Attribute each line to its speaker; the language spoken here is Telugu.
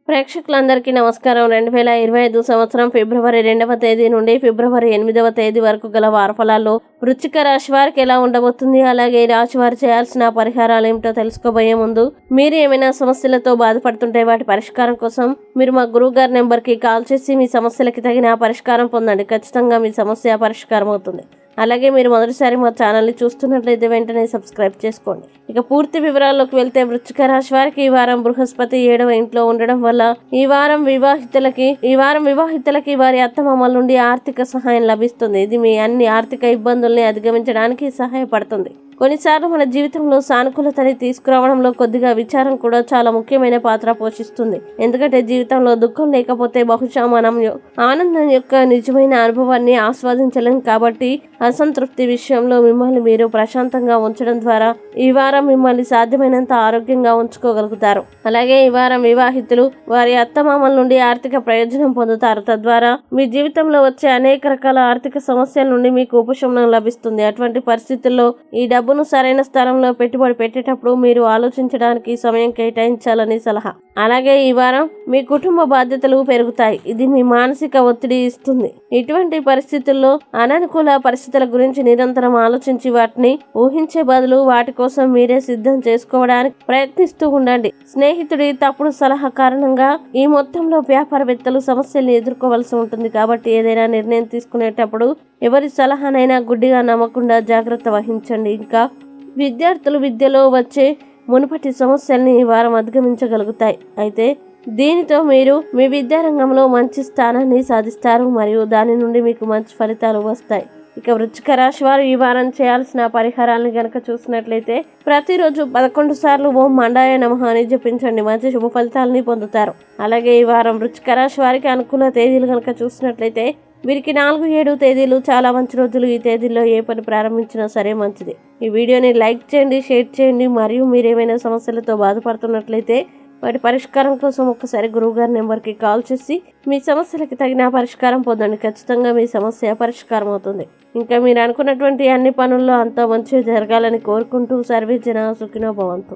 Speaker 1: ప్రేక్షకులందరికీ నమస్కారం. 2025 సంవత్సరం ఫిబ్రవరి 2వ తేదీ నుండి ఫిబ్రవరి 8వ తేదీ వరకు గల వారఫలాల్లో వృశ్చిక రాశి వారికి ఎలా ఉండబోతుంది, అలాగే ఈ రాశి వారు చేయాల్సిన పరిహారాలు ఏమిటో తెలుసుకోబోయే ముందు మీరు ఏమైనా సమస్యలతో బాధపడుతుంటే వాటి పరిష్కారం కోసం మీరు మా గురువు గారి నెంబర్కి కాల్ చేసి మీ సమస్యలకి తగిన పరిష్కారం పొందండి. ఖచ్చితంగా మీ సమస్య పరిష్కారం అవుతుంది. అలాగే మీరు మొదటిసారి మా ఛానల్ని చూస్తున్నట్లయితే వెంటనే సబ్స్క్రైబ్ చేసుకోండి. ఇక పూర్తి వివరాల్లోకి వెళ్తే వృశ్చిక రాశి వారికి ఈ వారం బృహస్పతి 7వ ఇంట్లో ఉండడం వల్ల ఈ వారం వివాహితులకి వారి అత్తమామల నుండి ఆర్థిక సహాయం లభిస్తుంది. ఇది మీ అన్ని ఆర్థిక ఇబ్బందుల్ని అధిగమించడానికి సహాయపడుతుంది. కొన్నిసార్లు మన జీవితంలో సానుకూలతని తీసుకురావడంలో కొద్దిగా విచారం కూడా చాలా ముఖ్యమైన పాత్ర పోషిస్తుంది. ఎందుకంటే జీవితంలో దుఃఖం లేకపోతే బహుశా మనం ఆనందం యొక్క నిజమైన అనుభవాన్ని ఆస్వాదించలేం. కాబట్టి అసంతృప్తి విషయంలో మిమ్మల్ని మీరు ప్రశాంతంగా ఉంచడం ద్వారా ఈ వారం మిమ్మల్ని సాధ్యమైనంత ఆరోగ్యంగా ఉంచుకోగలుగుతారు. అలాగే ఈ వారం వివాహితులు వారి అత్తమామల నుండి ఆర్థిక ప్రయోజనం పొందుతారు. తద్వారా మీ జీవితంలో వచ్చే అనేక రకాల ఆర్థిక సమస్యల నుండి మీకు ఉపశమనం లభిస్తుంది. అటువంటి పరిస్థితుల్లో ఈ డబ్బును సరైన స్థలంలో పెట్టుబడి పెట్టేటప్పుడు మీరు ఆలోచించడానికి సమయం కేటాయించాలని సలహా. అలాగే ఈ వారం మీ కుటుంబ బాధ్యతలు పెరుగుతాయి. ఇది మీ మానసిక ఒత్తిడి ఇస్తుంది. ఇటువంటి పరిస్థితుల్లో అననుకూల పరిస్థితుల గురించి నిరంతరం ఆలోచించి వాటిని ఊహించే బదులు వాటి కోసం మీరే సిద్ధం చేసుకోవడానికి ప్రయత్నిస్తూ ఉండండి. స్నేహితుడి తప్పుడు సలహా కారణంగా ఈ మొత్తంలో వ్యాపారవేత్తలు సమస్యల్ని ఎదుర్కోవాల్సి ఉంటుంది. కాబట్టి ఏదైనా నిర్ణయం తీసుకునేటప్పుడు ఎవరి సలహానైనా గుడ్డిగా నమ్మకుండా జాగ్రత్త వహించండి. ఇంకా విద్యార్థులు విద్యలో వచ్చే మునుపటి సమస్యల్ని ఈ వారం అధిగమించగలుగుతాయి. అయితే దీనితో మీరు మీ విద్యారంగంలో మంచి స్థానాన్ని సాధిస్తారు మరియు దాని నుండి మీకు మంచి ఫలితాలు వస్తాయి. ఇక వృశ్చిక రాశి వారు ఈ వారం చేయాల్సిన పరిహారాలను గనక చూసినట్లయితే ప్రతిరోజు 11 సార్లు ఓం మండాయ నమః అని జపించండి. మంచి శుభ ఫలితాలని పొందుతారు. అలాగే ఈ వారం వృశ్చిక రాశి వారికి అనుకూల తేదీలు గనక చూసినట్లయితే వీరికి 4, 7 తేదీలు చాలా మంచి రోజులు. ఈ తేదీల్లో ఏ పని ప్రారంభించినా సరే మంచిది. ఈ వీడియోని లైక్ చేయండి, షేర్ చేయండి. మరియు మీరేమైనా సమస్యలతో బాధపడుతున్నట్లయితే వాటి పరిష్కారం కోసం ఒక్కసారి గురువుగారి నెంబర్కి కాల్ చేసి మీ సమస్యలకి తగిన పరిష్కారం పొందండి. ఖచ్చితంగా మీ సమస్య పరిష్కారం అవుతుంది. ఇంకా మీరు అనుకున్నటువంటి అన్ని పనుల్లో అంతా మంచిగా జరగాలని కోరుకుంటూ సర్వే జన సుఖినో భవంతు.